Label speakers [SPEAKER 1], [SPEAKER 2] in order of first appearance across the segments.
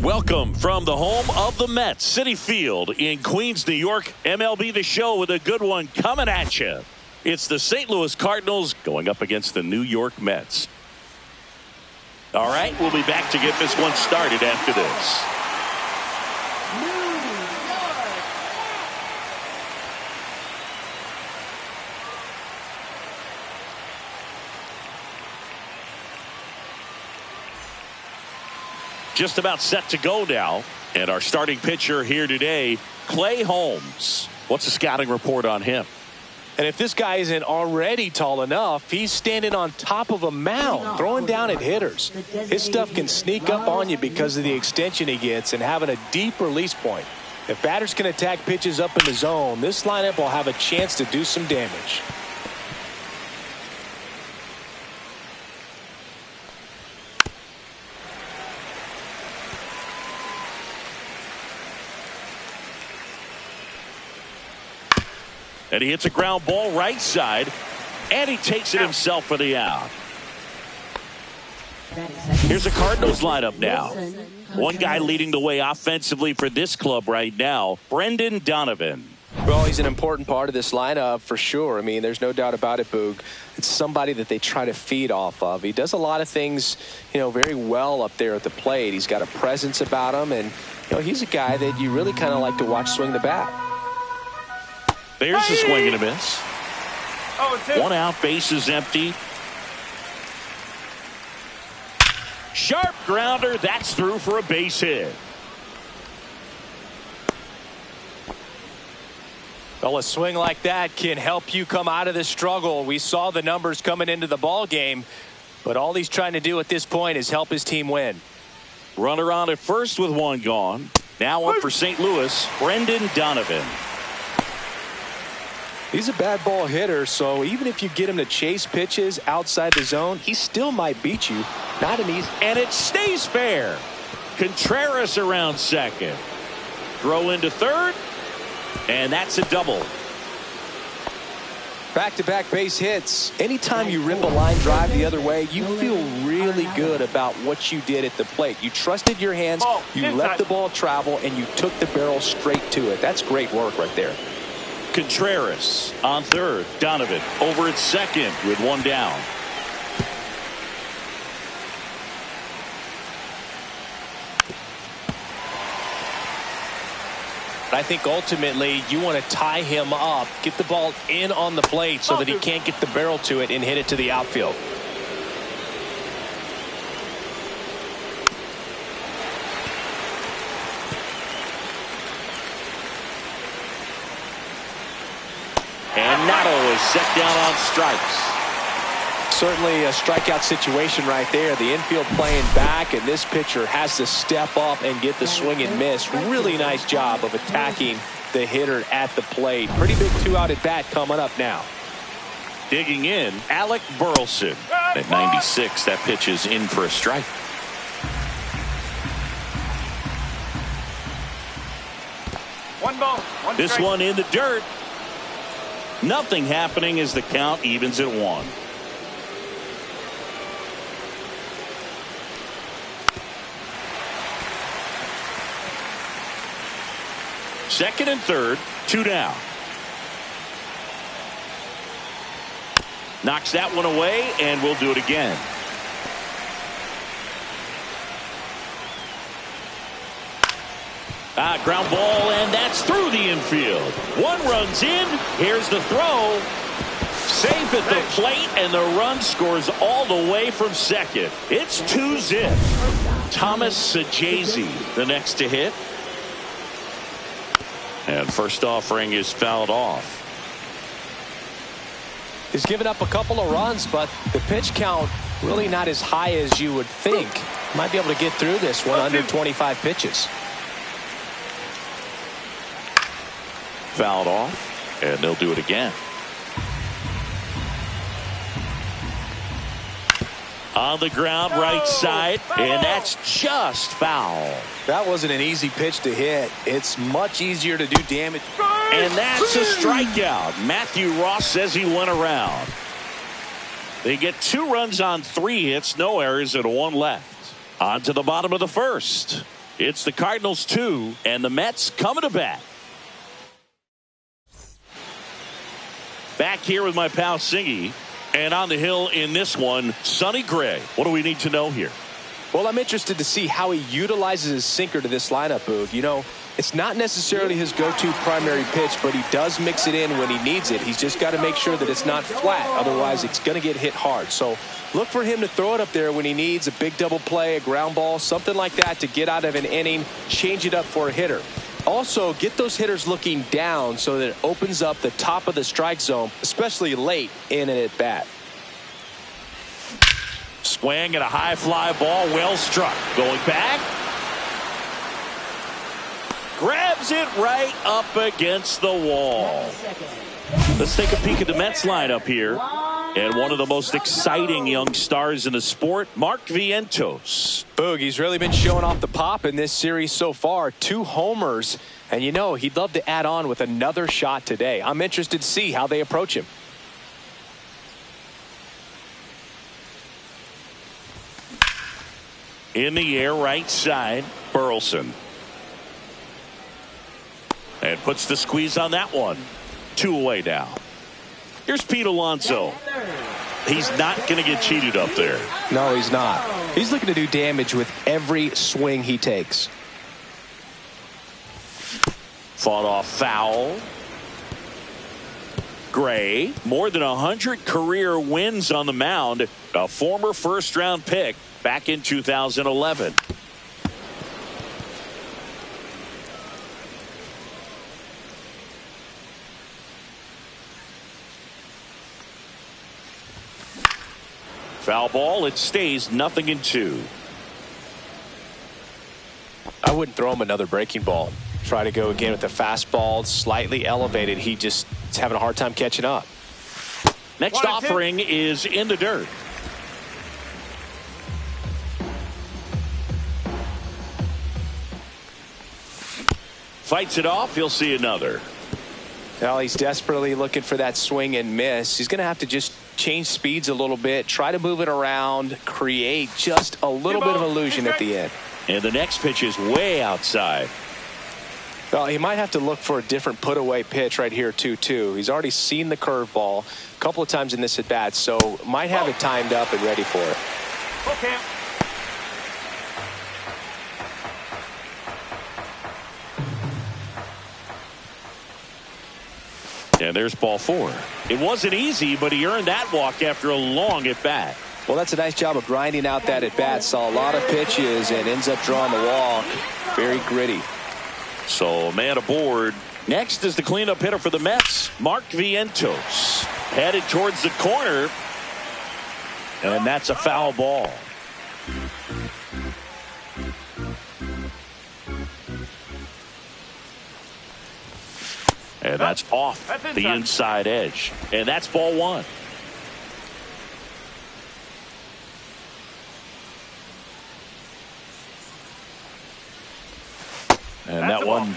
[SPEAKER 1] Welcome from the home of the Mets, Citi Field in Queens, New York. MLB The Show with a good one coming at you. It's the St. Louis Cardinals going up against the New York Mets. All right, we'll be back to get this one started after this. Just about set to go now. And our starting pitcher here today, Clay Holmes. What's the scouting report on him?
[SPEAKER 2] And if this guy isn't already tall enough, he's standing on top of a mound, throwing down at hitters. His stuff can sneak up on you because of the extension he gets and having a deep release point. If batters can attack pitches up in the zone, this lineup will have a chance to do some damage.
[SPEAKER 1] And he hits a ground ball right side, and he takes it himself for the out. Here's the Cardinals lineup now. One guy leading the way offensively for this club right now, Brendan Donovan.
[SPEAKER 2] Well, he's an important part of this lineup for sure. I mean, there's no doubt about it, Boog. It's somebody that they try to feed off of. He does a lot of things, very well up there at the plate. He's got a presence about him, and, he's a guy that you really kind of like to watch swing the bat.
[SPEAKER 1] There's the swing and a miss. One out, bases empty. Sharp grounder, that's through for a base hit.
[SPEAKER 2] Well, a swing like that can help you come out of this struggle. We saw the numbers coming into the ball game, but all he's trying to do at this point is help his team win.
[SPEAKER 1] Runner on at first with one gone. Now up for St. Louis, Brendan Donovan.
[SPEAKER 2] He's a bad ball hitter, so even if you get him to chase pitches outside the zone, he still might beat you. Not an easy.
[SPEAKER 1] And it stays fair. Contreras around second. Throw into third. And that's a double.
[SPEAKER 2] Back-to-back base hits. Anytime you rip a line drive the other way, you feel really good about what you did at the plate. You trusted your hands, you let the ball travel, and you took the barrel straight to it. That's great work right there.
[SPEAKER 1] Contreras on third. Donovan over at second with one down.
[SPEAKER 2] I think ultimately you want to tie him up, get the ball in on the plate so that he can't get the barrel to it and hit it to the outfield.
[SPEAKER 1] And Nato is set down on strikes.
[SPEAKER 2] Certainly a strikeout situation right there. The infield playing back, and this pitcher has to step up and get the swing and miss. Really nice job of attacking the hitter at the plate. Pretty big two-out at bat coming up now.
[SPEAKER 1] Digging in, Alec Burleson. At 96, that pitch is in for a strike.
[SPEAKER 3] One ball, one
[SPEAKER 1] this
[SPEAKER 3] strike.
[SPEAKER 1] one in the dirt. Nothing happening as the count evens at 1. Second and third, 2 down. Knocks that one away, and we'll do it again. Ground ball, and that's through the infield. One runs in. Here's the throw. Safe at the plate, and the run scores all the way from second. It's 2-zip. Thomas Sajazi, the next to hit. And first offering is fouled off.
[SPEAKER 2] He's given up a couple of runs, but the pitch count really not as high as you would think. Might be able to get through this one under 25 pitches.
[SPEAKER 1] Fouled off, and they'll do it again. On the ground, right side, and that's just foul.
[SPEAKER 2] That wasn't an easy pitch to hit. It's much easier to do damage.
[SPEAKER 1] And that's a strikeout. Matthew Ross says he went around. They get 2 runs on 3 hits, no errors, and 1 left. On to the bottom of the first. It's the Cardinals 2 and the Mets coming to bat. Back here with my pal Singy, and on the hill in this one, Sonny Gray. What do we need to know here?
[SPEAKER 2] Well, I'm interested to see how he utilizes his sinker to this lineup, Boog. You know, it's not necessarily his go-to primary pitch, but he does mix it in when he needs it. He's just got to make sure that it's not flat. Otherwise, it's going to get hit hard. So look for him to throw it up there when he needs a big double play, a ground ball, something like that to get out of an inning, change it up for a hitter. Also, get those hitters looking down so that it opens up the top of the strike zone, especially late in an at-bat.
[SPEAKER 1] Swing and a high fly ball, well struck. Going back. Grabs it right up against the wall. Let's take a peek at the Mets lineup here. And one of the most exciting young stars in the sport, Mark Vientos.
[SPEAKER 2] Boog, he's really been showing off the pop in this series so far. 2 homers. And you know, he'd love to add on with another shot today. I'm interested to see how they approach him.
[SPEAKER 1] In the air, right side, Burleson. And puts the squeeze on that one. 2 away now. Here's Pete Alonso. He's not going to get cheated up there.
[SPEAKER 2] No, he's not. He's looking to do damage with every swing he takes.
[SPEAKER 1] Fought off foul. Gray, more than 100 career wins on the mound. A former first-round pick back in 2011. Foul ball. It stays 0-2.
[SPEAKER 2] I wouldn't throw him another breaking ball. Try to go again with the fastball, slightly elevated. He just is having a hard time catching up.
[SPEAKER 1] Next offering is in the dirt. Fights it off. He'll see another.
[SPEAKER 2] Well, he's desperately looking for that swing and miss. He's going to have to just change speeds a little bit, try to move it around, create just a little bit of illusion at the end.
[SPEAKER 1] And the next pitch is way outside.
[SPEAKER 2] Well, he might have to look for a different put-away pitch right here, 2-2. He's already seen the curveball a couple of times in this at-bat, so might have it timed up and ready for it.
[SPEAKER 3] Okay.
[SPEAKER 1] And there's ball 4. It wasn't easy, but he earned that walk after a long at-bat.
[SPEAKER 2] Well, that's a nice job of grinding out that at-bat. Saw a lot of pitches and ends up drawing the walk. Very gritty.
[SPEAKER 1] So, a man aboard. Next is the cleanup hitter for the Mets, Mark Vientos. Headed towards the corner. And that's a foul ball. And that's off the inside edge. And that's ball 1. And that one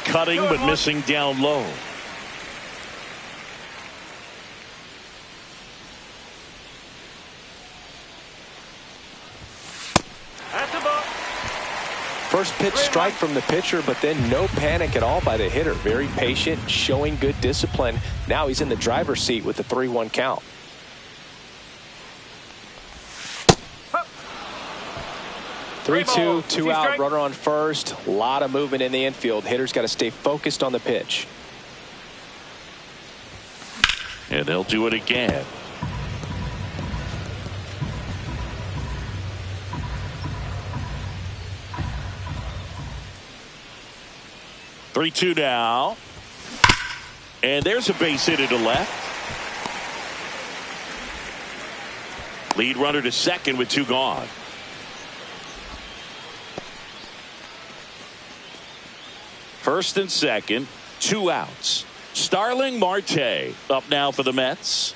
[SPEAKER 1] cutting but missing down low.
[SPEAKER 2] First pitch strike from the pitcher, but then no panic at all by the hitter. Very patient, showing good discipline. Now he's in the driver's seat with the 3-1 count. Three, two out, runner on first. A lot of movement in the infield. Hitter's got to stay focused on the pitch.
[SPEAKER 1] And they'll do it again. Three-two now. And there's a base hit to left. Lead runner to second with 2 gone. First and second, 2 outs. Starling Marte up now for the Mets.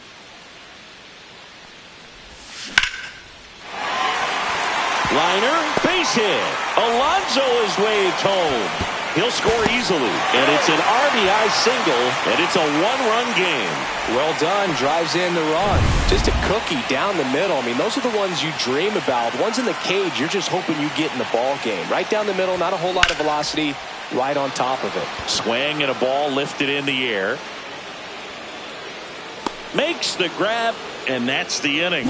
[SPEAKER 1] Liner, base hit. Alonso is waved home. He'll score easily, and it's an RBI single, and it's a one-run game.
[SPEAKER 2] Well done. Drives in the run. Just a cookie down the middle. I mean, those are the ones you dream about. The ones in the cage, you're just hoping you get in the ball game. Right down the middle, not a whole lot of velocity, right on top of it.
[SPEAKER 1] Swing and a ball lifted in the air. Makes the grab, and that's the inning.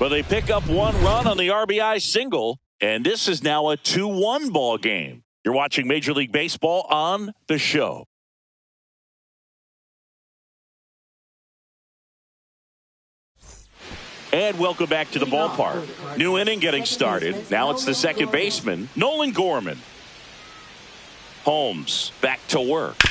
[SPEAKER 1] Well, they pick up one run on the RBI single, and this is now a 2-1 ball game. You're watching Major League Baseball on The Show. And welcome back to the ballpark. New inning getting started. Now it's the second baseman, Nolan Gorman. Holmes back to work.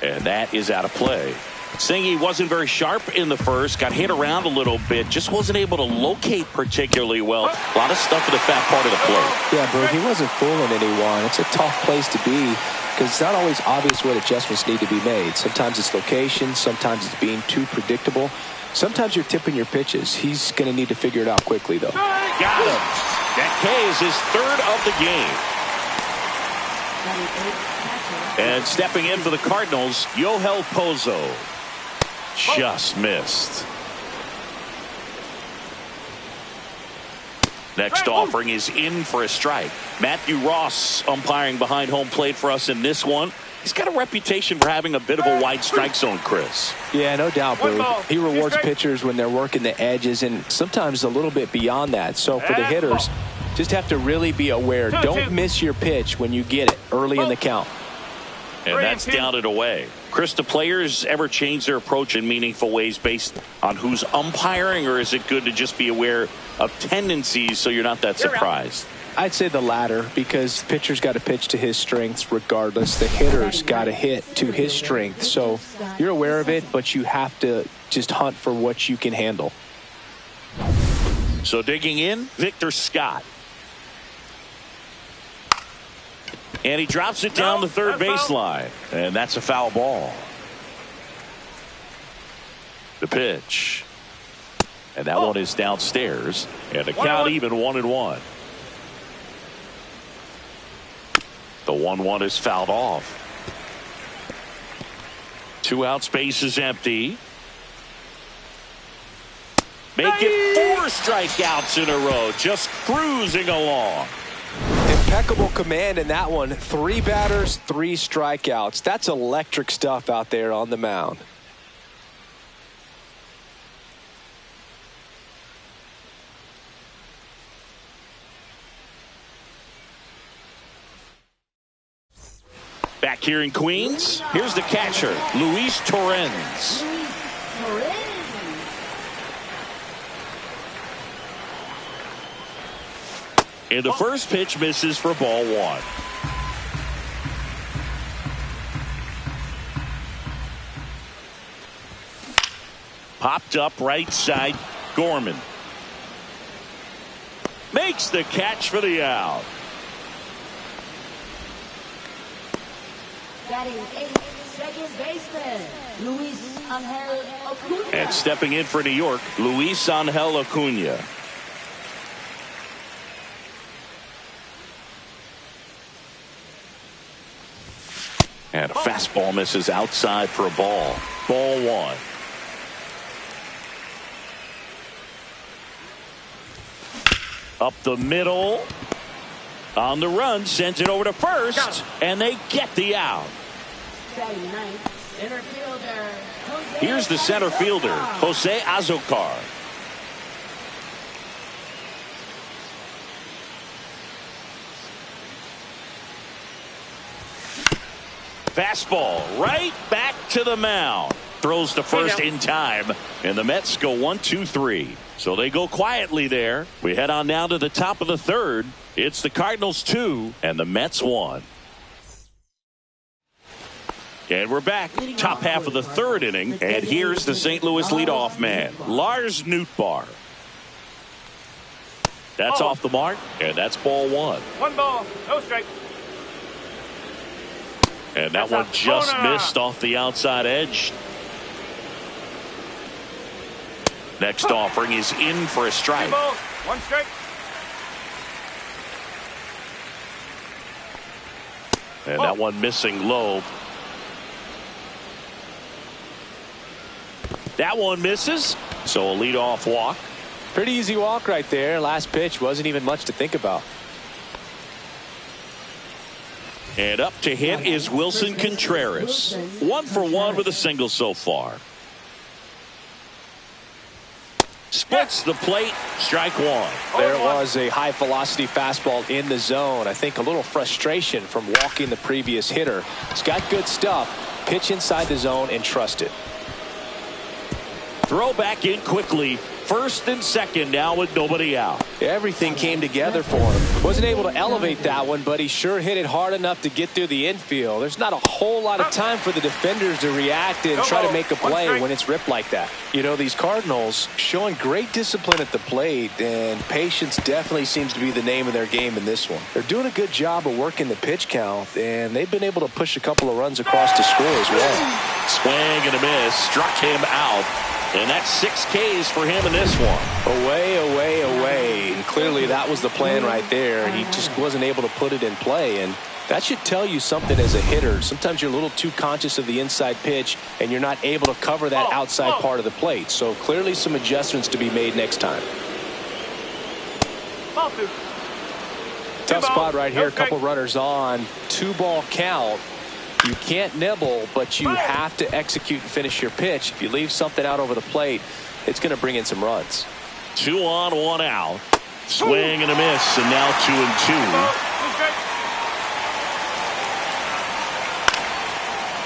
[SPEAKER 1] And that is out of play. Singy wasn't very sharp in the first, got hit around a little bit, just wasn't able to locate particularly well. A lot of stuff in the fat part of the plate.
[SPEAKER 2] Yeah, Berg, he wasn't fooling anyone. It's a tough place to be because it's not always obvious what adjustments need to be made. Sometimes it's location, sometimes it's being too predictable. Sometimes you're tipping your pitches. He's going to need to figure it out quickly, though.
[SPEAKER 1] Got him. That K is his third of the game. And stepping in for the Cardinals, Yohel Pozo. Just missed. Next offering is in for a strike. Matthew Ross umpiring behind home plate for us in this one. He's got a reputation for having a bit of a wide strike zone, Chris.
[SPEAKER 2] Yeah, no doubt, Boo. He rewards pitchers when they're working the edges and sometimes a little bit beyond that. So for the hitters, just have to really be aware. Don't miss your pitch when you get it early in the count.
[SPEAKER 1] And that's down and away. Chris, do players ever change their approach in meaningful ways based on who's umpiring, or is it good to just be aware of tendencies so you're not that surprised?
[SPEAKER 2] I'd say the latter, because pitcher's got to pitch to his strengths regardless. The hitter's got to hit to his strength. So you're aware of it, but you have to just hunt for what you can handle.
[SPEAKER 1] So digging in, Victor Scott. And he drops it down the third baseline. And that's a foul ball. The pitch. And that one is downstairs. And the count even 1-1. The 1-1 is fouled off. 2 out, space is empty. Make it 4 strikeouts in a row. Just cruising along.
[SPEAKER 2] Impeccable command in that one. 3 batters, 3 strikeouts. That's electric stuff out there on the mound.
[SPEAKER 1] Back here in Queens, here's the catcher, Luis Torrens. And the first pitch misses for ball 1. Popped up right side, Gorman. Makes the catch for the out.
[SPEAKER 4] Batting 8th, second baseman, Luis Angel Acuna.
[SPEAKER 1] And stepping in for New York, Luis Angel Acuna. And a fastball misses outside for a ball. Ball 1. Up the middle. On the run, sends it over to first. And they get the out. Here's the center fielder, Jose Azocar. Fastball right back to the mound. Throws to first in time. And the Mets go 1-2-3. So they go quietly there. We head on now to the top of the third. It's the Cardinals 2 and the Mets 1. And we're back. Top half of the third inning. And here's the St. Louis leadoff man, Lars Nootbaar. That's off the mark. And that's ball 1.
[SPEAKER 3] 1 ball, no strike.
[SPEAKER 1] And that one just missed off the outside edge. Next offering is in for a strike.
[SPEAKER 3] 3 balls, 1 strike.
[SPEAKER 1] And that one missing low. That one misses. So a leadoff walk.
[SPEAKER 2] Pretty easy walk right there. Last pitch wasn't even much to think about.
[SPEAKER 1] And up to hit is Wilson Contreras. 1 for 1 with a single so far. Splits the plate. Strike one.
[SPEAKER 2] There was a high velocity fastball in the zone. I think a little frustration from walking the previous hitter. He's got good stuff. Pitch inside the zone and trust it.
[SPEAKER 1] Throw back in quickly. First and second now with nobody out.
[SPEAKER 2] Everything came together for him. Wasn't able to elevate that one, but he sure hit it hard enough to get through the infield. There's not a whole lot of time for the defenders to react and try to make a play when it's ripped like that. You know, these Cardinals showing great discipline at the plate, and patience definitely seems to be the name of their game in this one. They're doing a good job of working the pitch count, and they've been able to push a couple of runs across to score as well.
[SPEAKER 1] Swing and a miss. Struck him out. And that's 6 Ks for him in this one.
[SPEAKER 2] Away, away, away. And clearly that was the plan right there. He just wasn't able to put it in play. And that should tell you something as a hitter. Sometimes you're a little too conscious of the inside pitch, and you're not able to cover that outside part of the plate. So clearly some adjustments to be made next time. Tough spot right here. A couple runners on. 2-ball count. You can't nibble, but you have to execute and finish your pitch. If you leave something out over the plate, it's going to bring in some runs.
[SPEAKER 1] 2 on, 1 out. Swing and a miss, and now 2 and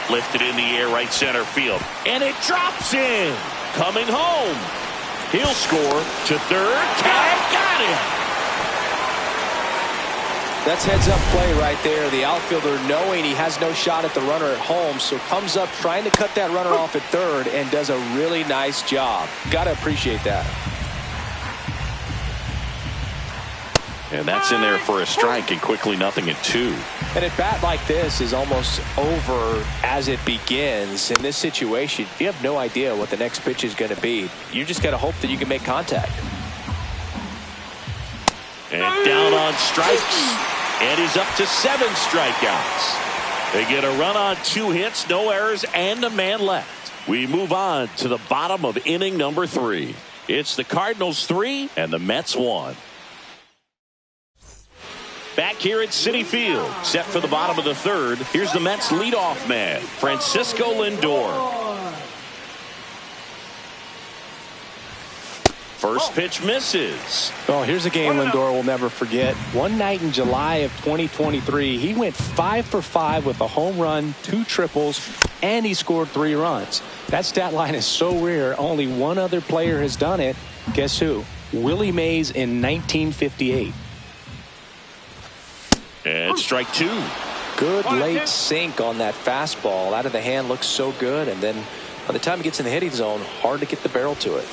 [SPEAKER 1] 2. Lifted in the air, right center field. And it drops in. Coming home. He'll score to third. Tag, got him.
[SPEAKER 2] That's heads-up play right there. The outfielder knowing he has no shot at the runner at home, so comes up trying to cut that runner off at third and does a really nice job. Got to appreciate that.
[SPEAKER 1] And that's in there for a strike, and quickly nothing at 2.
[SPEAKER 2] And a bat like this is almost over as it begins. In this situation, you have no idea what the next pitch is going to be. You just got to hope that you can make contact.
[SPEAKER 1] And down on strikes. And he's up to 7 strikeouts. They get a run on 2 hits, no errors, and a man left. We move on to the bottom of inning number 3. It's the Cardinals 3 and the Mets 1. Back here at Citi Field, set for the bottom of the 3rd. Here's the Mets leadoff man, Francisco Lindor. First pitch misses.
[SPEAKER 2] Oh, here's a game Lindor will never forget. One night in July of 2023, he went 5 for 5 with a home run, 2 triples, and he scored 3 runs. That stat line is so rare. Only one other player has done it. Guess who? Willie Mays in 1958.
[SPEAKER 1] And strike 2.
[SPEAKER 2] Good late sink on that fastball. Out of the hand looks so good, and then by the time it gets in the hitting zone, hard to get the barrel to it.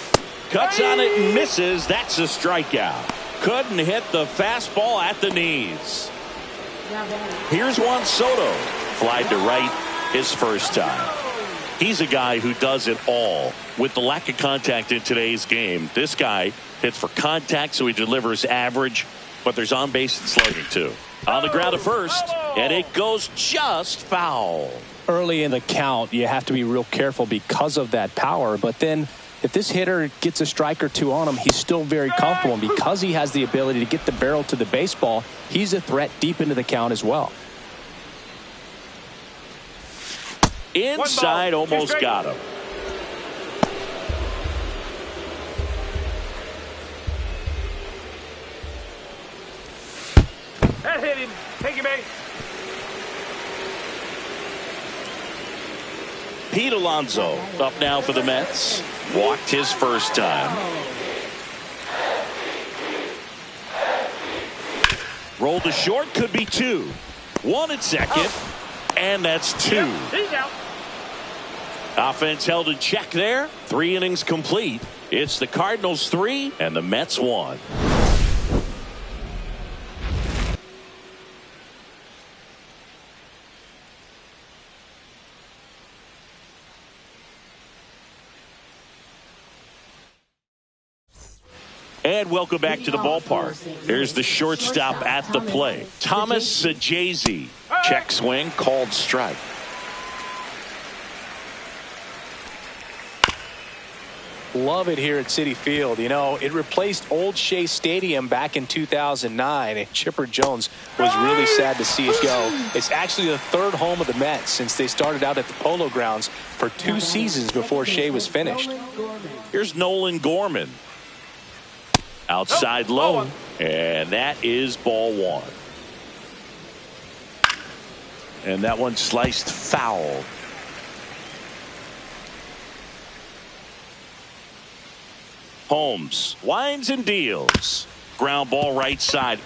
[SPEAKER 1] Cuts on it and misses. That's a strikeout. Couldn't hit the fastball at the knees. Here's Juan Soto. Flied to right his first time. He's a guy who does it all. With the lack of contact in today's game, this guy hits for contact, so he delivers average, but there's on base and slugging too. On the ground at first, and it goes just foul.
[SPEAKER 2] Early in the count, you have to be real careful because of that power, but then if this hitter gets a strike or 2 on him, he's still very comfortable. And because he has the ability to get the barrel to the baseball, he's a threat deep into the count as well.
[SPEAKER 1] Inside, almost got him.
[SPEAKER 3] That hit him. Take him, base.
[SPEAKER 1] Pete Alonso up now for the Mets. Walked his first time. Rolled to short, could be 2. 1 at second, and that's 2. Offense held in check there. 3 innings complete. It's the Cardinals 3 and the Mets 1. And welcome back to the ballpark. Here's the shortstop at the plate, Thomas Sajazi. Check swing, called strike.
[SPEAKER 2] Love it here at Citi Field. You know, it replaced Old Shea Stadium back in 2009, and Chipper Jones was really sad to see it go. It's actually the third home of the Mets since they started out at the Polo Grounds for 2 seasons before Shea was finished.
[SPEAKER 1] Here's Nolan Gorman. Outside low, and that is ball 1. And that one sliced foul. Holmes winds and deals. Ground ball right side.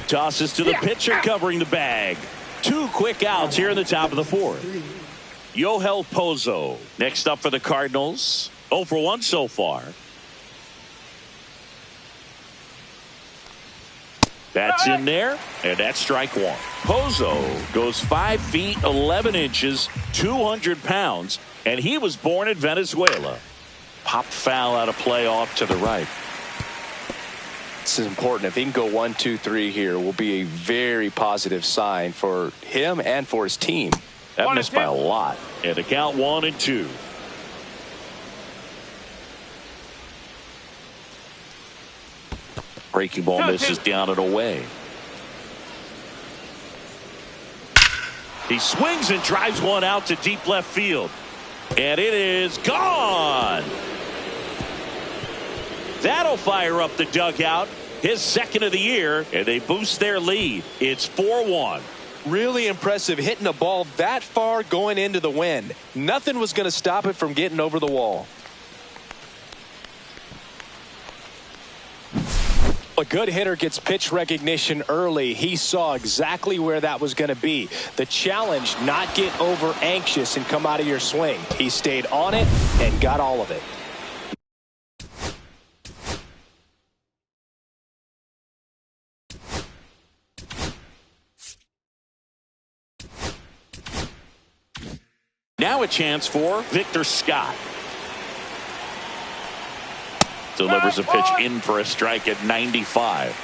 [SPEAKER 1] Tosses to the pitcher covering the bag. 2 quick outs here in the top of the 4th. Yohel Pozo next up for the Cardinals. 0 for 1 so far. That's in there, and that's strike 1. Pozo goes 5 feet 11 inches, 200 pounds, and he was born in Venezuela. Popped foul out of play off to the right.
[SPEAKER 2] This is important. If he can go 1, 2, 3 here, will be a very positive sign for him and for his team.
[SPEAKER 1] That missed by a lot. And the count 1 and 2. Breaking ball misses down and away. He swings and drives one out to deep left field. And it is gone. That'll fire up the dugout. His second of the year, and they boost their lead. It's 4-1.
[SPEAKER 2] Really impressive hitting a ball that far going into the wind. Nothing was going to stop it from getting over the wall. A good hitter gets pitch recognition early. He saw exactly where that was going to be. The challenge, not get over anxious and come out of your swing. He stayed on it and got all of it.
[SPEAKER 1] Now a chance for Victor Scott. Delivers a pitch in for a strike at 95.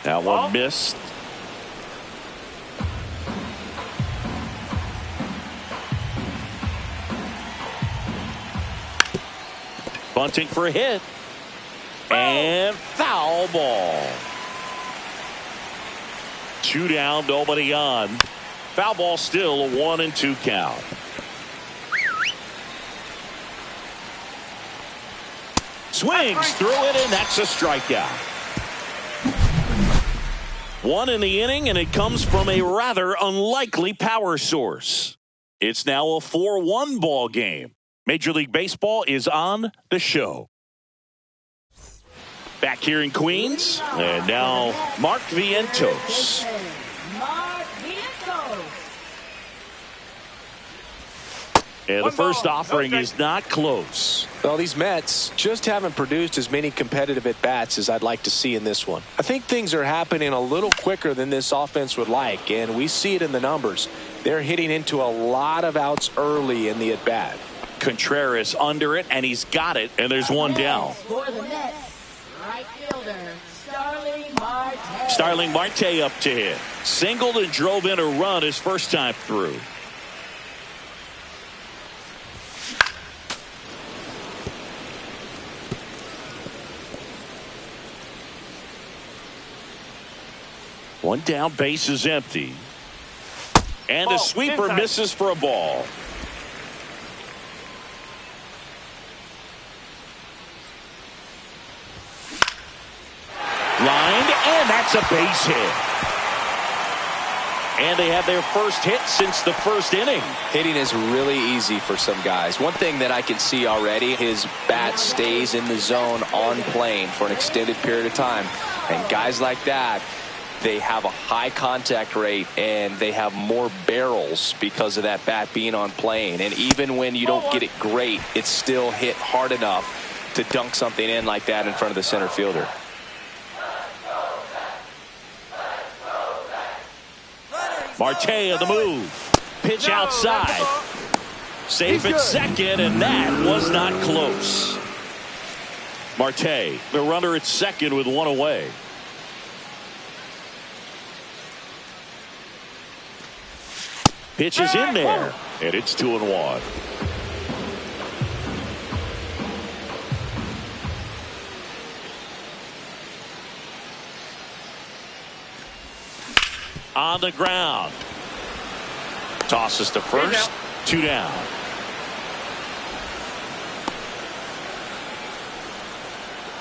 [SPEAKER 1] That one missed. Bunting for a hit. And foul ball. 2 down, nobody on. Foul ball still a 1-2 count. Swings through it, and that's a strikeout. 1 in the inning, and it comes from a rather unlikely power source. It's now a 4-1 ball game. Major League Baseball is on the show. Back here in Queens, and now Mark Vientos. And the first offering is not close.
[SPEAKER 2] Well, these Mets just haven't produced as many competitive at-bats as I'd like to see in this one. I think things are happening a little quicker than this offense would like, and we see it in the numbers. They're hitting into a lot of outs early in the at-bat.
[SPEAKER 1] Contreras under it, and he's got it, and there's one down.
[SPEAKER 4] For the Mets, right fielder, Starling Marte.
[SPEAKER 1] Starling Marte up to hit. Singled and drove in a run his first time through. One down, base is empty. And the sweeper misses for a ball. Lined, and that's a base hit. And they have their first hit since the first inning.
[SPEAKER 2] Hitting is really easy for some guys. One thing that I can see already, his bat stays in the zone on plane for an extended period of time. And guys like that, they have a high contact rate and they have more barrels because of that bat being on plane. And even when you don't get it great, it's still hit hard enough to dunk something in like that in front of the center fielder.
[SPEAKER 1] Marte on the move. Pitch outside. Safe at second, and that was not close. Marte, the runner at second with one away. Pitch is in there, and it's 2-1. On the ground. Tosses to first. 2 down.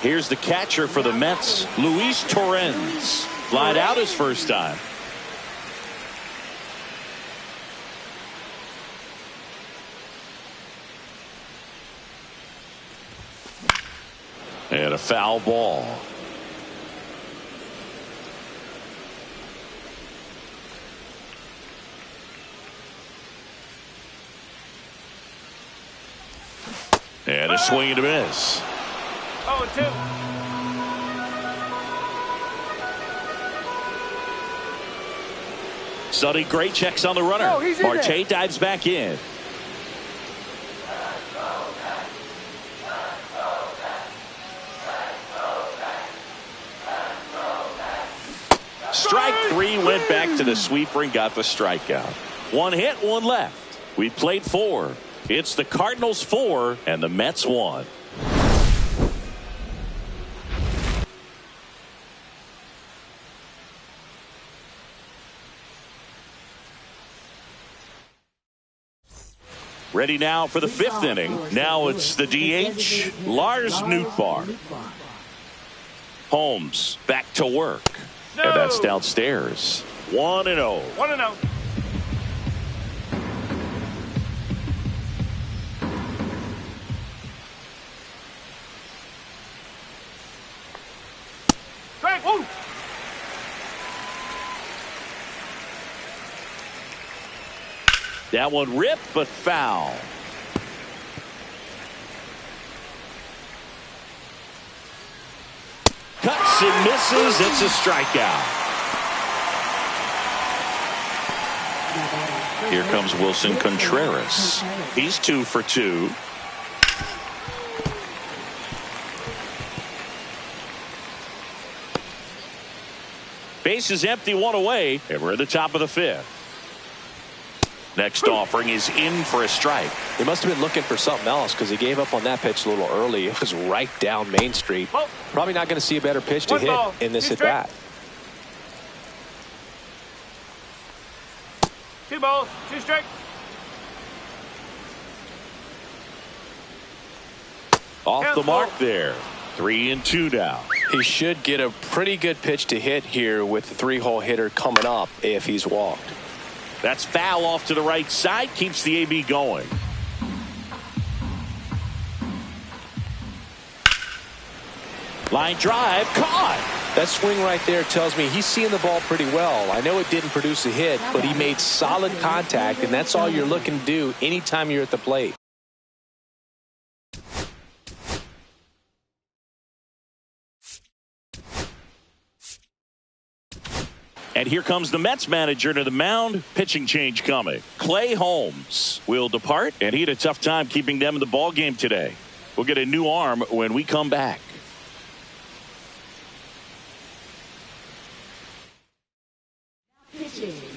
[SPEAKER 1] Here's the catcher for the Mets, Luis Torrens. Flied out his first time. And a foul ball. And a swing and a miss.
[SPEAKER 3] 0-2.
[SPEAKER 1] Sonny Gray checks on the runner. Marte dives back in. Strike 3, went back to the sweeper and got the strikeout. 1 hit, 1 left. We played 4. It's the Cardinals 4 and the Mets 1. Ready now for the 5th inning. Now it's the DH, Lars Nootbaar. Holmes back to work. And that's downstairs. 1-0.
[SPEAKER 3] 1-0.
[SPEAKER 1] That one ripped, but foul. Cuts and misses. It's a strikeout. Here comes Wilson Contreras. He's 2 for 2. Base is empty, 1 away, and we're at the top of the 5th. Next offering is in for a strike.
[SPEAKER 2] He must have been looking for something else because he gave up on that pitch a little early. It was right down Main Street. Probably not going to see a better pitch to hit in this at bat.
[SPEAKER 3] 2 balls, 2 strikes.
[SPEAKER 1] Off the mark there. 3-2 now.
[SPEAKER 2] He should get a pretty good pitch to hit here with the 3-hole hitter coming up if he's walked.
[SPEAKER 1] That's foul off to the right side. Keeps the AB going. Line drive. Caught.
[SPEAKER 2] That swing right there tells me he's seeing the ball pretty well. I know it didn't produce a hit, but he made solid contact, and that's all you're looking to do anytime you're at the plate.
[SPEAKER 1] And here comes the Mets manager to the mound. Pitching change coming. Clay Holmes will depart, and he had a tough time keeping them in the ball game today. We'll get a new arm when we come back.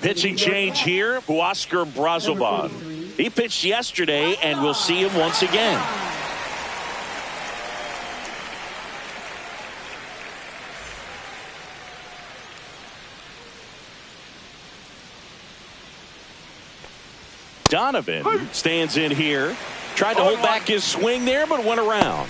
[SPEAKER 1] Pitching change here. Huascar Brazoban. He pitched yesterday, and we'll see him once again. Donovan stands in here. Tried to hold back his swing there, but went around.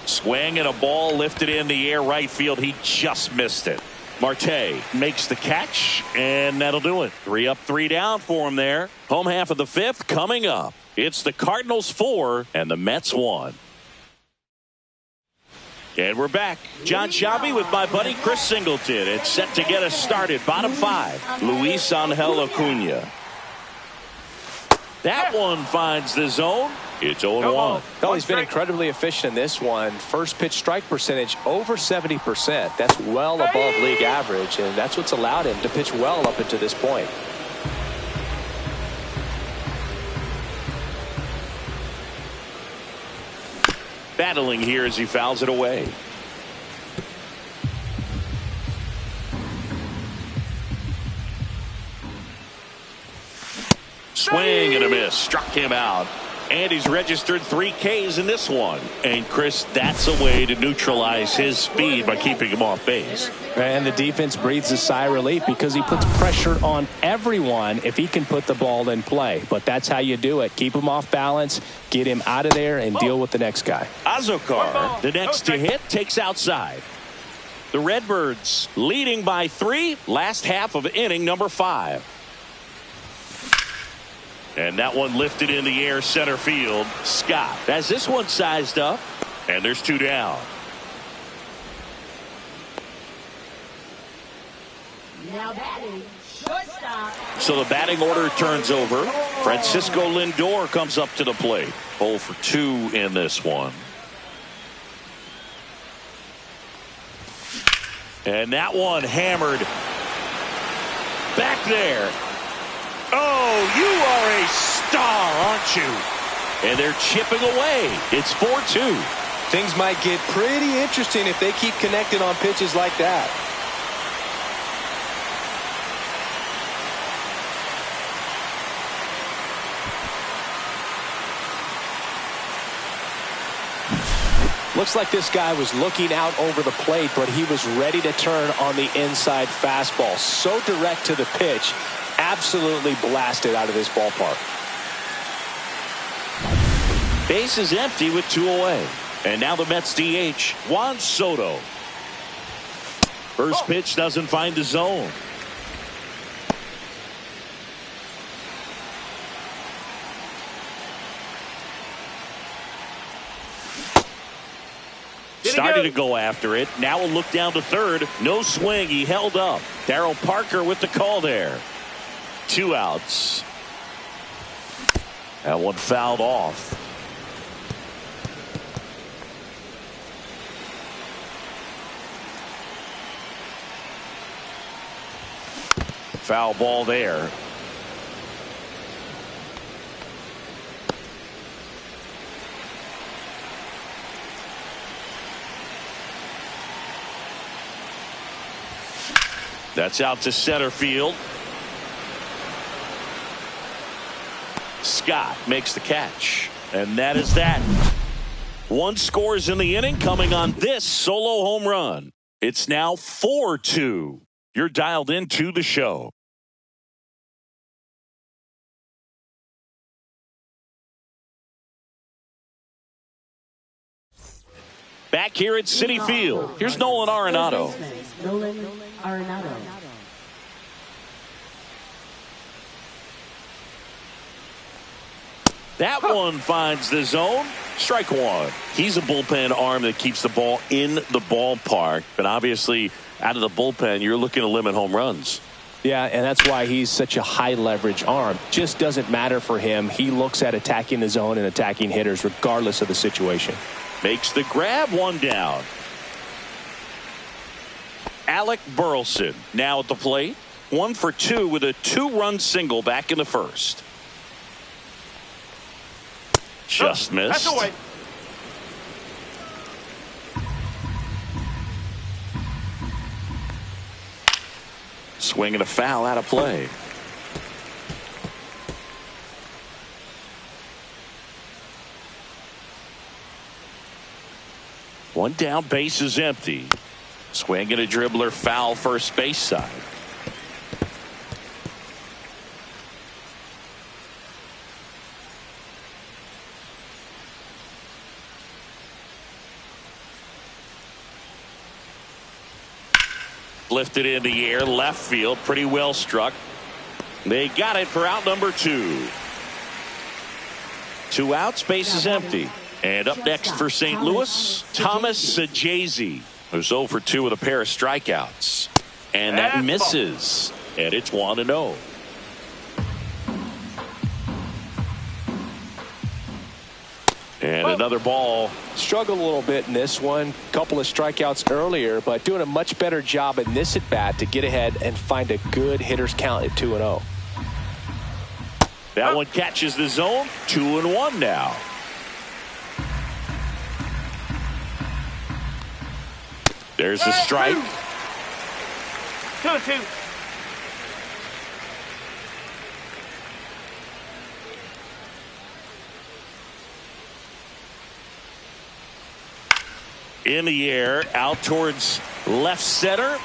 [SPEAKER 1] Swing and a ball lifted in the air right field. He just missed it. Marte makes the catch, and that'll do it. 3 up, 3 down for him there. Home half of the 5th coming up. It's the Cardinals 4 and the Mets 1. And we're back. John Shelby with my buddy Chris Singleton. It's set to get us started. Bottom 5. Luis Angel Acuna. That one finds the zone. It's 0-1.
[SPEAKER 2] Well, he's been incredibly efficient in this one. First pitch strike percentage over 70%. That's well above league average, and that's what's allowed him to pitch well up until this point.
[SPEAKER 1] Battling here as he fouls it away. Swing and a miss. Struck him out. And he's registered 3 Ks in this one. And, Chris, that's a way to neutralize his speed by keeping him off base.
[SPEAKER 2] And the defense breathes a sigh of relief because he puts pressure on everyone if he can put the ball in play. But that's how you do it. Keep him off balance, get him out of there, and deal with the next guy.
[SPEAKER 1] Azokar, the next to hit, takes outside. The Redbirds leading by 3, last half of inning number 5. And that one lifted in the air center field. Scott has this one sized up. And there's 2 down.
[SPEAKER 4] Now batting, shortstop.
[SPEAKER 1] So the batting order turns over. Francisco Lindor comes up to the plate. 0 for 2 in this one. And that one hammered back there. Oh, you are a star, aren't you? And they're chipping away. It's 4-2.
[SPEAKER 2] Things might get pretty interesting if they keep connecting on pitches like that. Looks like this guy was looking out over the plate, but he was ready to turn on the inside fastball. So direct to the pitch. Absolutely blasted out of this ballpark.
[SPEAKER 1] Base is empty with 2 away. And now the Mets DH, Juan Soto. First pitch doesn't find the zone. Started to go after it. Now a look down to third. No swing. He held up. Darryl Parker with the call there. 2 outs. That one fouled off. Foul ball there. That's out to center field. Scott makes the catch. And that is that. 1 scores in the inning coming on this solo home run. It's now 4-2. You're dialed into the show. Back here at Citi Field. Here's Nolan Arenado.
[SPEAKER 4] Nolan Arenado.
[SPEAKER 1] That one finds the zone. Strike 1. He's a bullpen arm that keeps the ball in the ballpark. But obviously, out of the bullpen, you're looking to limit home runs.
[SPEAKER 2] Yeah, and that's why he's such a high leverage arm. Just doesn't matter for him. He looks at attacking the zone and attacking hitters regardless of the situation.
[SPEAKER 1] Makes the grab. 1 down. Alec Burleson now at the plate. 1 for 2 with a 2-run single back in the first. Just missed.
[SPEAKER 3] That's away.
[SPEAKER 1] Swing and a foul out of play. One down, base is empty. Swing and a dribbler, foul first base side. Lifted in the air, left field, pretty well struck. They got it for out number 2. 2 outs, base is empty. And up next for St. Louis, Thomas Sajazi, who's 0 for 2 with a pair of strikeouts. And that misses. And it's 1-0. And another ball.
[SPEAKER 2] Struggled a little bit in this one. Couple of strikeouts earlier, but doing a much better job in this at bat to get ahead and find a good hitter's count at 2-0.
[SPEAKER 1] That one catches the zone. 2-1 now. There's a strike.
[SPEAKER 3] 2-2.
[SPEAKER 1] In the air, out towards left center.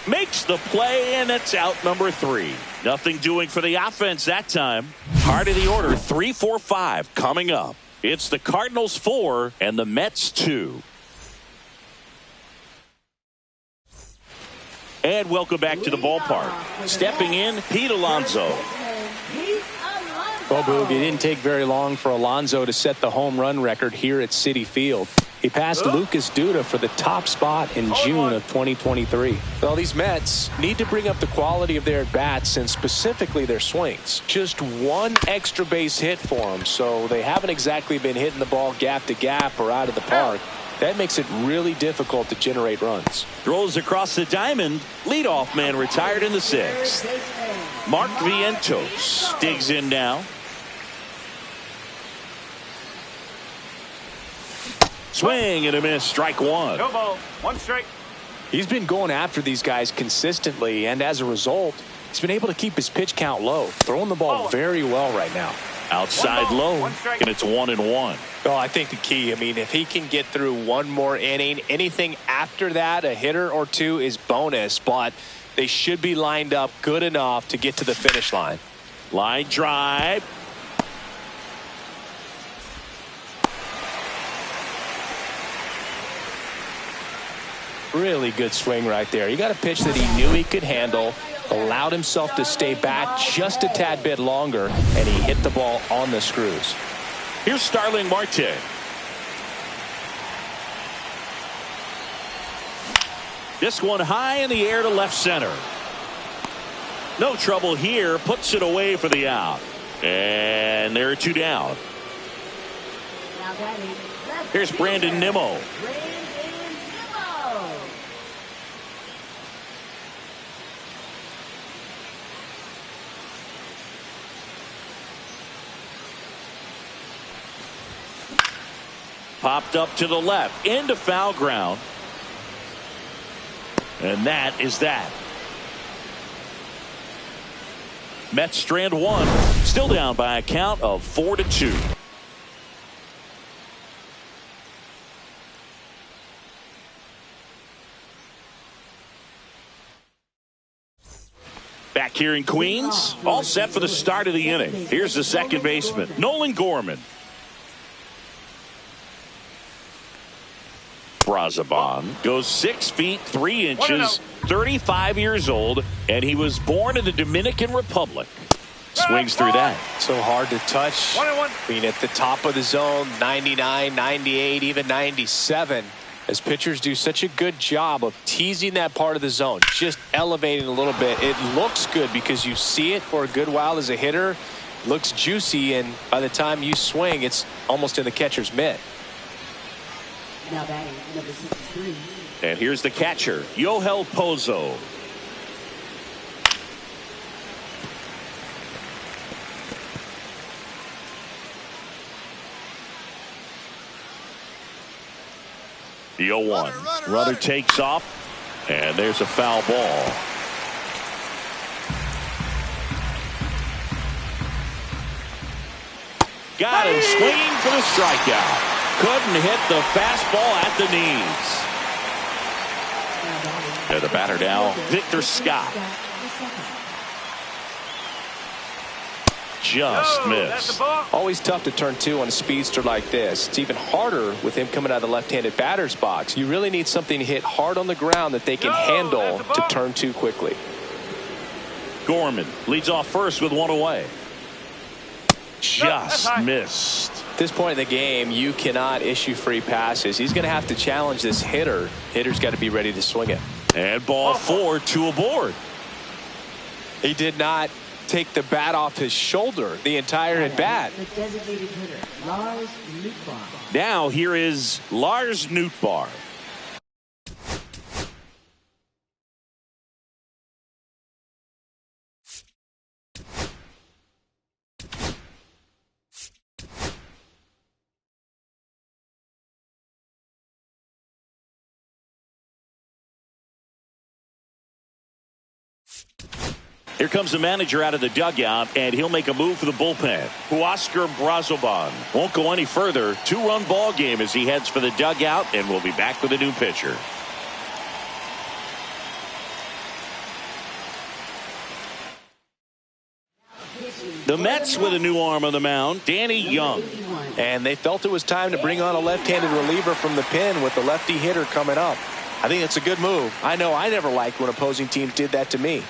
[SPEAKER 1] Makes the play, and it's out number 3. Nothing doing for the offense that time. Heart of the order, 3-4-5 coming up. It's the Cardinals 4 and the Mets 2. And welcome back to the ballpark. Stepping in, Pete Alonso.
[SPEAKER 2] Well, Boog, it didn't take very long for Alonso to set the home run record here at Citi Field. He passed Lucas Duda for the top spot in June of 2023. Well, these Mets need to bring up the quality of their at-bats and specifically their swings. Just one extra base hit for them, so they haven't exactly been hitting the ball gap to gap or out of the park. That makes it really difficult to generate runs.
[SPEAKER 1] Throws across the diamond. Leadoff man retired in the 6th. Mark Vientos digs in now. Swing and a miss. Strike 1.
[SPEAKER 3] No ball. 1 strike.
[SPEAKER 2] He's been going after these guys consistently, and as a result, he's been able to keep his pitch count low, throwing the ball very well right now.
[SPEAKER 1] Outside low, and it's 1-1.
[SPEAKER 2] Well, I think the key, if he can get through one more inning, anything after that, a hitter or two is bonus, but they should be lined up good enough to get to the finish line.
[SPEAKER 1] Line drive.
[SPEAKER 2] Really good swing right there. He got a pitch that he knew he could handle, allowed himself to stay back just a tad bit longer, and he hit the ball on the screws.
[SPEAKER 1] Here's Starling Marte. This one high in the air to left center. No trouble here. Puts it away for the out. And there are 2 down. Here's Brandon Nimmo. Popped up to the left into foul ground. And that is that. Mets strand 1. Still down by a count of 4-2. Back here in Queens, all set for the start of the inning. Here's the second baseman, Nolan Gorman. Brazaban goes 6 feet 3 inches, 35 years old, and he was born in the Dominican Republic. Swings through that.
[SPEAKER 2] So hard to touch.
[SPEAKER 3] 1-1.
[SPEAKER 2] At the top of the zone, 99, 98, even 97. As pitchers do such a good job of teasing that part of the zone, just elevating a little bit. It looks good because you see it for a good while as a hitter. Looks juicy, and by the time you swing, it's almost in the catcher's mitt.
[SPEAKER 4] Now batting, number 63.
[SPEAKER 1] And here's the catcher, Yohel Pozo. The 0-1. Runner takes off, and there's a foul ball. Got him swinging for the strikeout. Couldn't hit the fastball at the knees. And the batter now, Victor Scott. Just missed.
[SPEAKER 2] Always tough to turn 2 on a speedster like this. It's even harder with him coming out of the left-handed batter's box. You really need something to hit hard on the ground that they can handle to turn 2 quickly.
[SPEAKER 1] Gorman leads off first with 1 away. Just missed.
[SPEAKER 2] At this point in the game, you cannot issue free passes. He's going to have to challenge this hitter. Hitter's got to be ready to swing it.
[SPEAKER 1] And ball 4, 2 aboard.
[SPEAKER 2] He did not take the bat off his shoulder the entire at bat.
[SPEAKER 4] The designated hitter, Lars Nootbaar.
[SPEAKER 1] Now here is Lars Nootbaar. Here comes the manager out of the dugout, and he'll make a move for the bullpen. Huascar Brazoban won't go any further. 2-run ball game as he heads for the dugout, and we'll be back with a new pitcher. The Mets with a new arm on the mound, Danny Young.
[SPEAKER 2] And they felt it was time to bring on a left-handed reliever from the pen with the lefty hitter coming up. I think it's a good move. I know I never liked when opposing teams did that to me.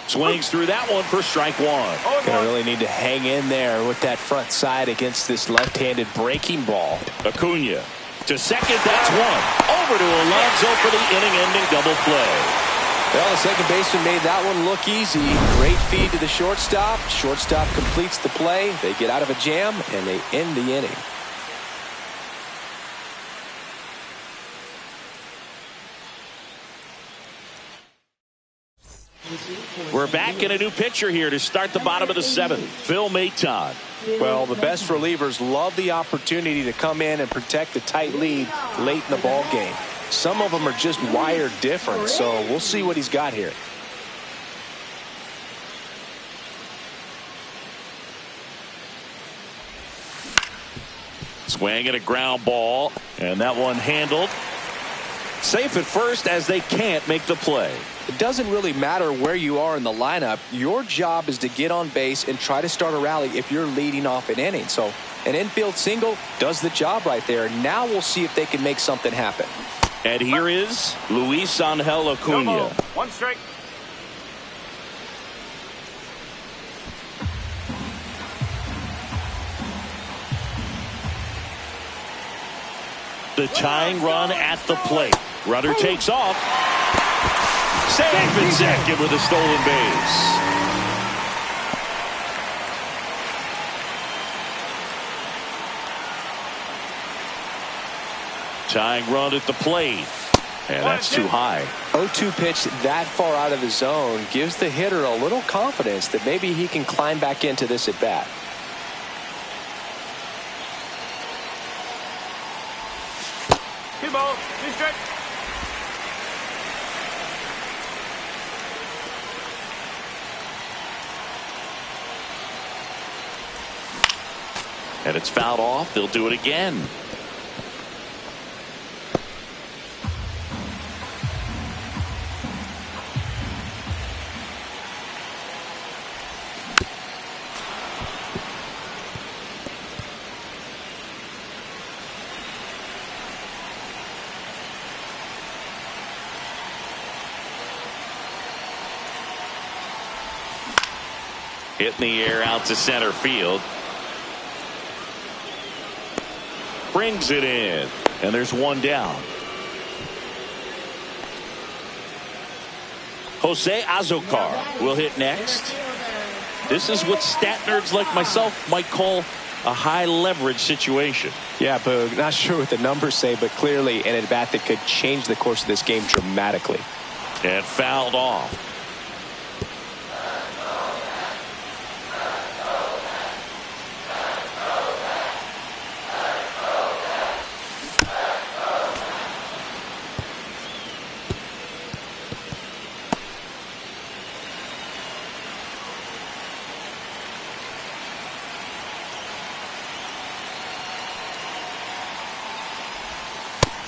[SPEAKER 1] Swings through that one for strike one.
[SPEAKER 2] Gonna really need to hang in there with that front side against this left-handed breaking ball.
[SPEAKER 1] Acuna to second, that's one. Over to Alonso for the inning-ending double play.
[SPEAKER 2] Well, the second baseman made that one look easy. Great feed to the shortstop. Shortstop completes the play. They get out of a jam, and they end the inning.
[SPEAKER 1] We're back in a new pitcher here to start the bottom of the seventh. Phil Maton.
[SPEAKER 2] Well, the best relievers love the opportunity to come in and protect the tight lead late in the ball game. Some of them are just wired different, so we'll see what he's got here.
[SPEAKER 1] Swing and a ground ball, and that one handled. Safe at first as they can't make the play.
[SPEAKER 2] It doesn't really matter where you are in the lineup. Your job is to get on base and try to start a rally if you're leading off an inning. So an infield single does the job right there. Now we'll see if they can make something happen.
[SPEAKER 1] And here is Luis Angel Acuna.
[SPEAKER 3] One strike.
[SPEAKER 1] The tying run at the plate. Runner takes off. Safe at second with a stolen base. Tying run at the plate. And that's too high.
[SPEAKER 2] 0-2 pitch that far out of the zone gives the hitter a little confidence that maybe he can climb back into this at bat.
[SPEAKER 3] Two balls, two strikes.
[SPEAKER 1] And it's fouled off. They'll do it again. Hit in the air out to center field. Brings it in. And there's one down. Jose Azocar will hit next. This is what stat nerds like myself might call a high leverage situation.
[SPEAKER 2] Yeah, Boog, not sure what the numbers say, but clearly an at-bat that could change the course of this game dramatically.
[SPEAKER 1] And fouled off.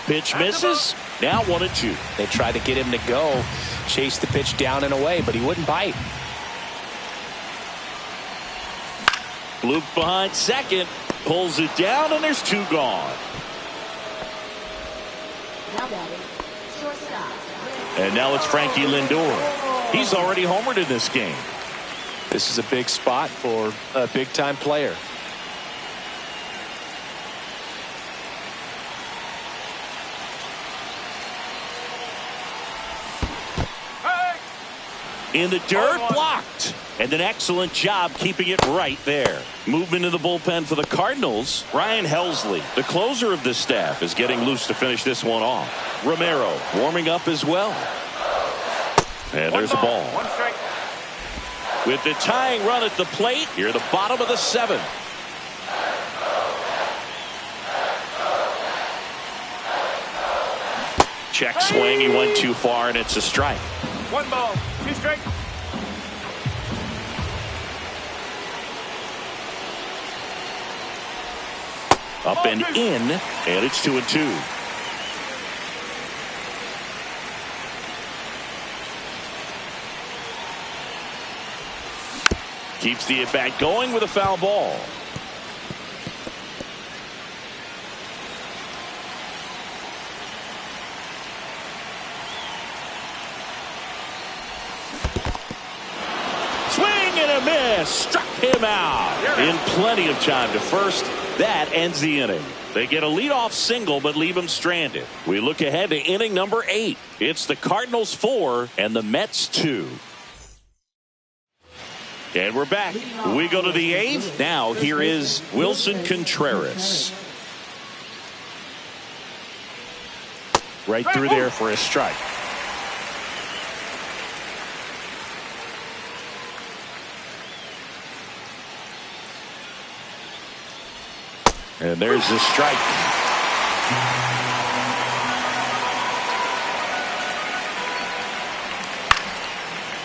[SPEAKER 1] Pitch misses. Now 1-2.
[SPEAKER 2] They tried to get him to go, chase the pitch down and away, but he wouldn't bite.
[SPEAKER 1] Loop behind second. Pulls it down, and there's two gone. And now it's Frankie Lindor. He's already homered in this game.
[SPEAKER 2] This is a big spot for a big-time player.
[SPEAKER 1] In the dirt, blocked. And an excellent job keeping it right there. Movement in the bullpen for the Cardinals. Ryan Helsley, the closer of the staff, is getting loose to finish this one off. Romero warming up as well. And there's a ball.
[SPEAKER 3] One strike.
[SPEAKER 1] With the tying run at the plate, here at the bottom of the seventh. Check swing. He went too far, and it's a strike.
[SPEAKER 3] 1 ball, 2 strikes.
[SPEAKER 1] Up and in, and it's 2-2. Keeps the at-bat going with a foul ball. Swing and a miss. Struck him out in plenty of time to first. That ends the inning. They get a leadoff single but leave him stranded. We look ahead to inning number 8. It's the Cardinals 4 and the Mets 2. And we're back. We go to the 8th. Now here is Wilson Contreras. Right through there for a strike. And there's the strike.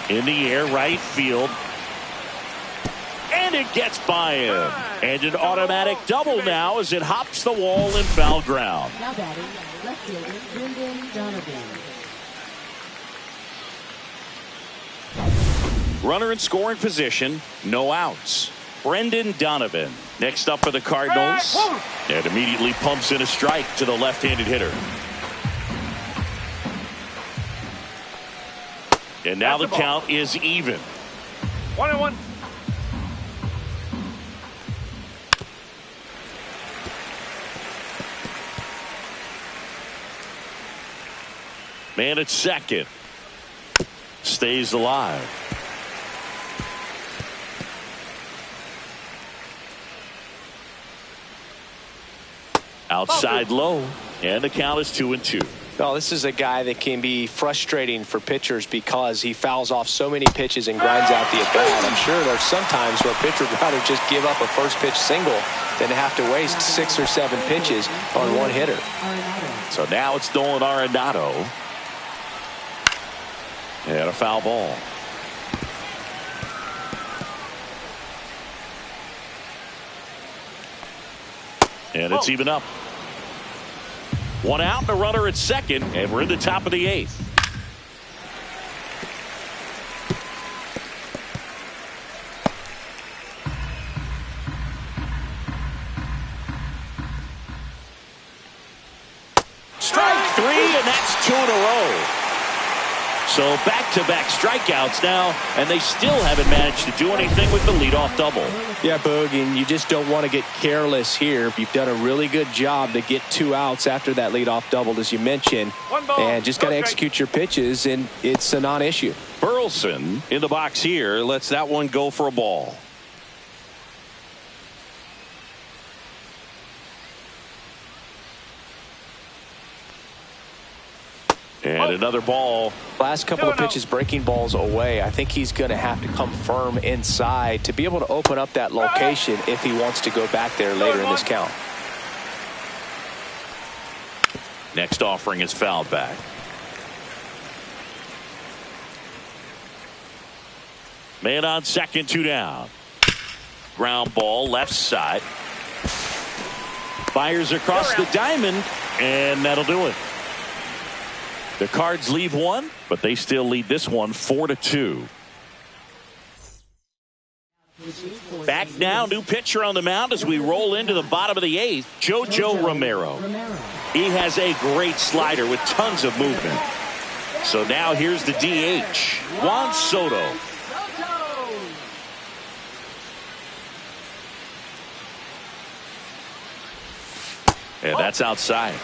[SPEAKER 1] In the air, right field. And it gets by him. And an automatic double now as it hops the wall in foul ground.
[SPEAKER 4] Now batting, left fielder, Brendan Donovan.
[SPEAKER 1] Runner in scoring position, no outs. Brendan Donovan next up for the Cardinals, and immediately pumps in a strike to the left-handed hitter. And now the count is even.
[SPEAKER 3] 1-1.
[SPEAKER 1] Man at second. Stays alive. Outside low, and the count is 2-2.
[SPEAKER 2] Oh, this is a guy that can be frustrating for pitchers because he fouls off so many pitches and grinds out the at-bat. I'm sure there's some times where a pitcher would rather just give up a first pitch single than to have to waste 6 or 7 pitches on one hitter.
[SPEAKER 1] So now it's Nolan Arenado. And a foul ball. And it's even up. 1 out and a runner at second, and we're in the top of the 8th. Strike 3, and that's 2 in a row. So back-to-back strikeouts now, and they still haven't managed to do anything with the leadoff double.
[SPEAKER 2] Yeah, Boog, and you just don't want to get careless here. You've done a really good job to get 2 outs after that leadoff double, as you mentioned, and just got to execute your pitches, and it's a non-issue.
[SPEAKER 1] Burleson in the box here lets that one go for a ball. And another ball.
[SPEAKER 2] Last couple of pitches breaking balls away. I think he's going to have to come firm inside to be able to open up that location if he wants to go back there later in this count.
[SPEAKER 1] Next offering is fouled back. Man on second, 2 down. Ground ball left side. Fires across the diamond, and that'll do it. The Cards leave one, but they still lead this one 4-2. Back now, new pitcher on the mound as we roll into the bottom of the 8th, Jojo Romero. He has a great slider with tons of movement. So now here's the DH, Juan Soto. And that's outside.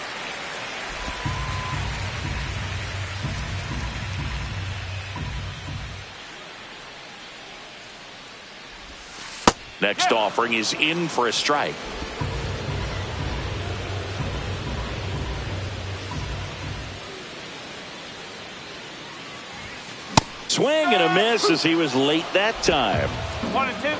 [SPEAKER 1] Next offering is in for a strike. Swing and a miss as he was late that time.
[SPEAKER 3] 1-2.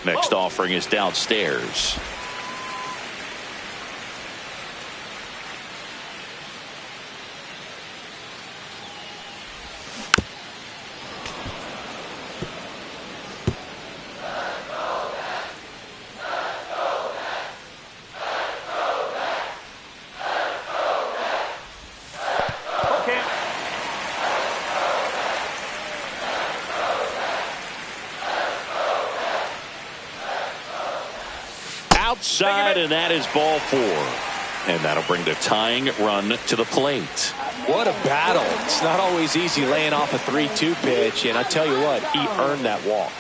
[SPEAKER 1] Next offering is downstairs. Outside, and that is ball 4. And that'll bring the tying run to the plate.
[SPEAKER 2] What a battle. It's not always easy laying off a 3-2 pitch, and I tell you what, he earned that walk.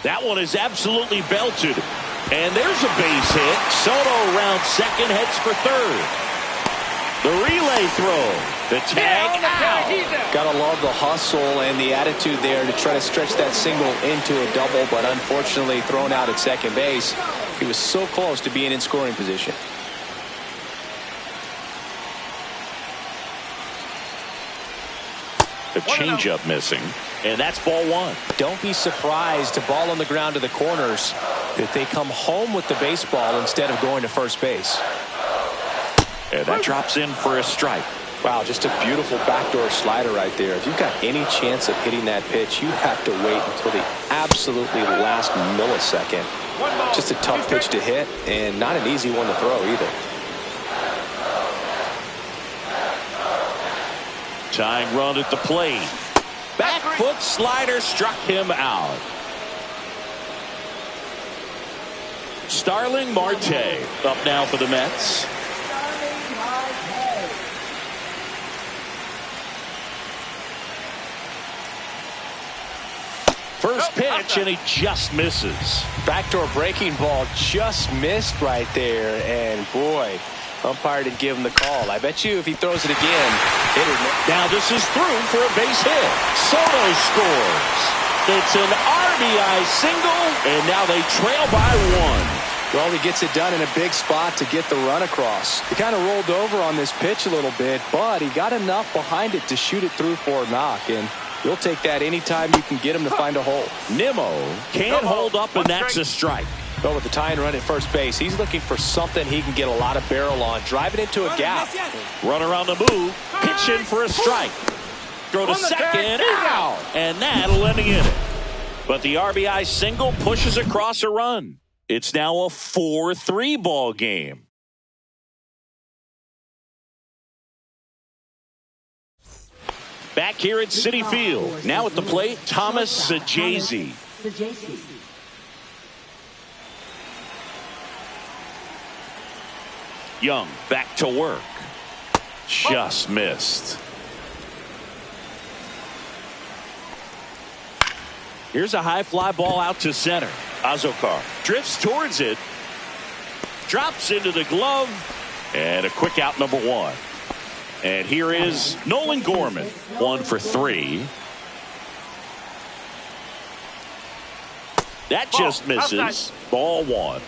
[SPEAKER 1] That one is absolutely belted. And there's a base hit. Soto round second, heads for third. The relay throw. The tag out.
[SPEAKER 2] Gotta love the hustle and the attitude there to try to stretch that single into a double, but unfortunately thrown out at second base. He was so close to being in scoring position.
[SPEAKER 1] The changeup missing, and that's ball 1.
[SPEAKER 2] Don't be surprised to ball on the ground to the corners if they come home with the baseball instead of going to first base.
[SPEAKER 1] And that drops in for a strike.
[SPEAKER 2] Wow, just a beautiful backdoor slider right there. If you've got any chance of hitting that pitch, you have to wait until the absolutely last millisecond. Just a tough pitch to hit and not an easy one to throw either.
[SPEAKER 1] Tying run at the plate. Back foot slider struck him out. Starling Marte up now for the Mets. First pitch, and he just misses.
[SPEAKER 2] Backdoor breaking ball just missed right there, and boy, umpire didn't give him the call. I bet you if he throws it again, hit it.
[SPEAKER 1] Now this is through for a base hit. Soto scores. It's an RBI single, and now they trail by 1.
[SPEAKER 2] Well, he gets it done in a big spot to get the run across. He kind of rolled over on this pitch a little bit, but he got enough behind it to shoot it through for a knock, and you'll take that anytime you can get him to find a hole.
[SPEAKER 1] Nimmo can't hold up, and that's a strike.
[SPEAKER 2] Well, with the tying run at first base, he's looking for something he can get a lot of barrel on. Drive it into a gap.
[SPEAKER 1] Run around the move. Pitch in for a strike. Throw to second. Out. And that'll end the inning. But the RBI single pushes across a run. It's now a 4-3 ball game. Back here at Citi Field. Now at the plate, Thomas Sajazi. Young back to work. Just missed. Here's a high fly ball out to center. Azokar drifts towards it. Drops into the glove. And a quick out, number 1. And here is Nolan Gorman. 1 for 3. That just misses. Ball 1.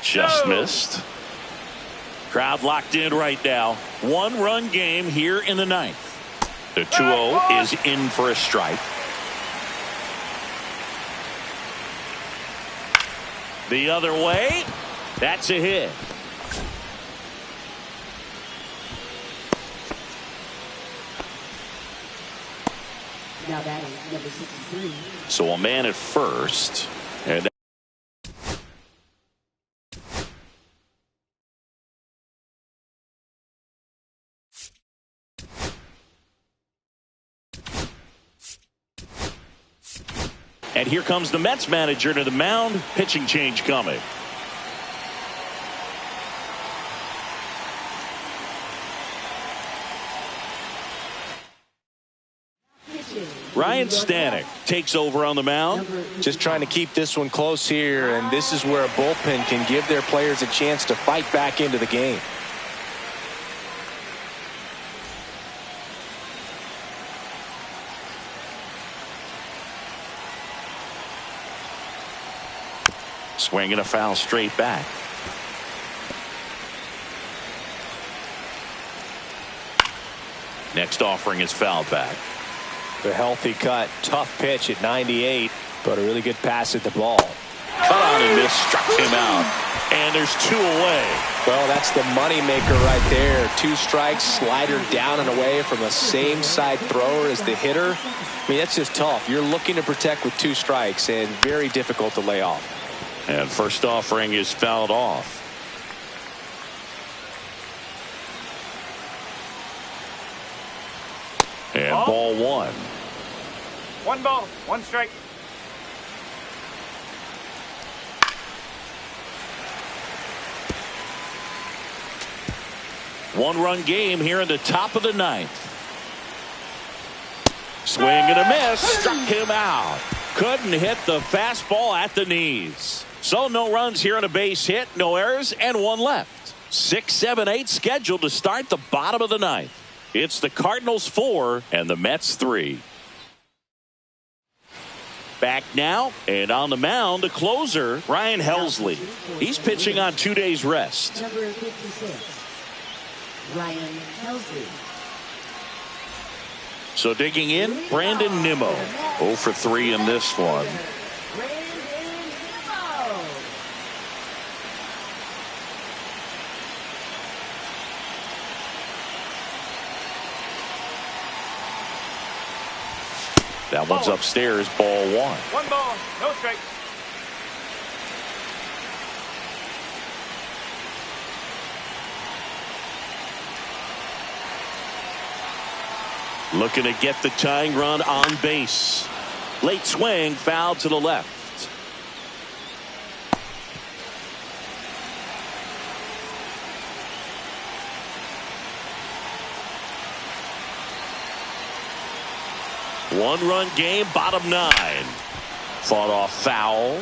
[SPEAKER 1] Just missed. Crowd locked in right now. 1-run game here in the 9th. The 2-0 is in for a strike. The other way. That's a hit.
[SPEAKER 4] Now batting number 63.
[SPEAKER 1] So a man at first. And here comes the Mets manager to the mound. Pitching change coming. Ryan Stanek takes over on the mound.
[SPEAKER 2] Just trying to keep this one close here, and this is where a bullpen can give their players a chance to fight back into the game.
[SPEAKER 1] Swinging a foul straight back. Next offering is fouled back.
[SPEAKER 2] The healthy cut. Tough pitch at 98, but a really good pass at the ball.
[SPEAKER 1] Cut on and miss. Struck him out. And there's 2 away.
[SPEAKER 2] Well, that's the money maker right there. 2 strikes, slider down and away from the same side thrower as the hitter. I mean, that's just tough. You're looking to protect with 2 strikes and very difficult to lay off.
[SPEAKER 1] And first offering is fouled off. And ball 1.
[SPEAKER 3] 1 ball, 1 strike.
[SPEAKER 1] One-run game here in the top of the 9th. Swing and a miss. Struck him out. Couldn't hit the fastball at the knees. So no runs here on a base hit, no errors, and 1 left. 6, 7, 8 scheduled to start the bottom of the 9th. It's the Cardinals 4 and the Mets 3. Back now, and on the mound, the closer, Ryan Helsley. He's pitching on 2 days rest.
[SPEAKER 4] Number 56, Ryan Helsley.
[SPEAKER 1] So digging in, Brandon Nimmo. 0 for 3 in this one.
[SPEAKER 4] Brandon Nimmo.
[SPEAKER 1] That one's upstairs, ball 1.
[SPEAKER 3] 1 ball, no strike.
[SPEAKER 1] Looking to get the tying run on base. Late swing, foul to the left. One-run game, bottom 9. Fought off foul.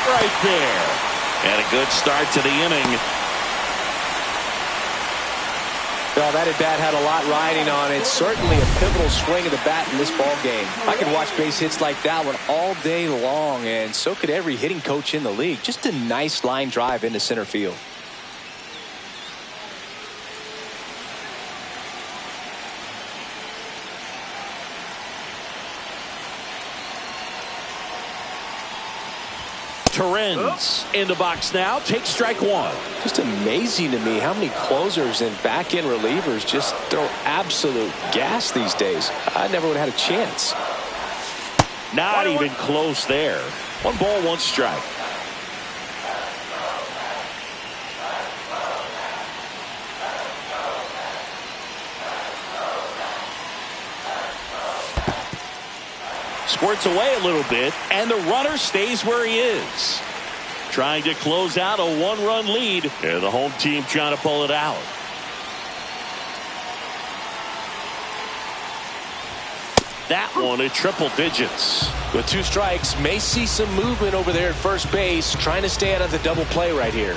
[SPEAKER 1] Right there. And a good start to the inning.
[SPEAKER 2] Well, that at bat had a lot riding on it. Certainly a pivotal swing of the bat in this ball game. I could watch base hits like that one all day long, and so could every hitting coach in the league. Just a nice line drive into center field.
[SPEAKER 1] Torrens in the box now. Take strike 1.
[SPEAKER 2] Just amazing to me how many closers and back-end relievers just throw absolute gas these days. I never would have had a chance.
[SPEAKER 1] Not even close there. 1 ball, 1 strike. Squirts away a little bit, and the runner stays where he is. Trying to close out a 1-run lead, and the home team trying to pull it out. That one at triple digits.
[SPEAKER 2] With 2 strikes, may see some movement over there at first base, trying to stay out of the double play right here.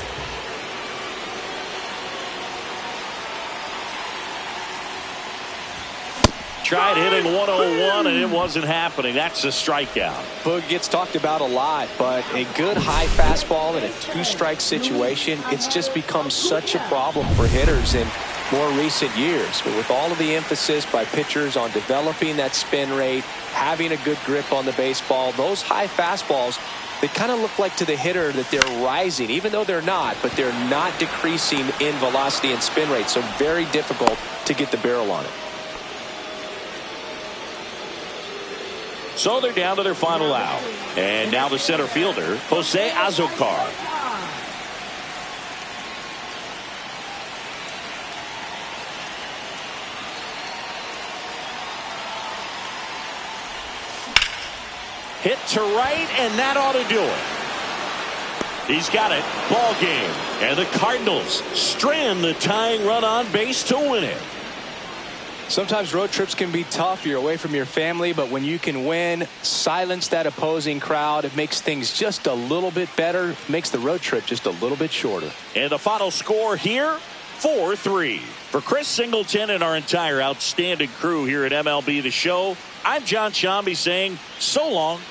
[SPEAKER 1] Tried hitting 101 and it wasn't happening. That's a strikeout.
[SPEAKER 2] Boog gets talked about a lot, but a good high fastball in a 2-strike situation, it's just become such a problem for hitters in more recent years. But with all of the emphasis by pitchers on developing that spin rate, having a good grip on the baseball, those high fastballs, they kind of look like to the hitter that they're rising, even though they're not, but they're not decreasing in velocity and spin rate. So very difficult to get the barrel on it.
[SPEAKER 1] So they're down to their final out. And now the center fielder, Jose Azocar. Hit to right, and that ought to do it. He's got it. Ball game. And the Cardinals strand the tying run on base to win it.
[SPEAKER 2] Sometimes road trips can be tough. You're away from your family, but when you can win, silence that opposing crowd, it makes things just a little bit better, makes the road trip just a little bit shorter.
[SPEAKER 1] And the final score here, 4-3. For Chris Singleton and our entire outstanding crew here at MLB The Show, I'm John Shambi saying so long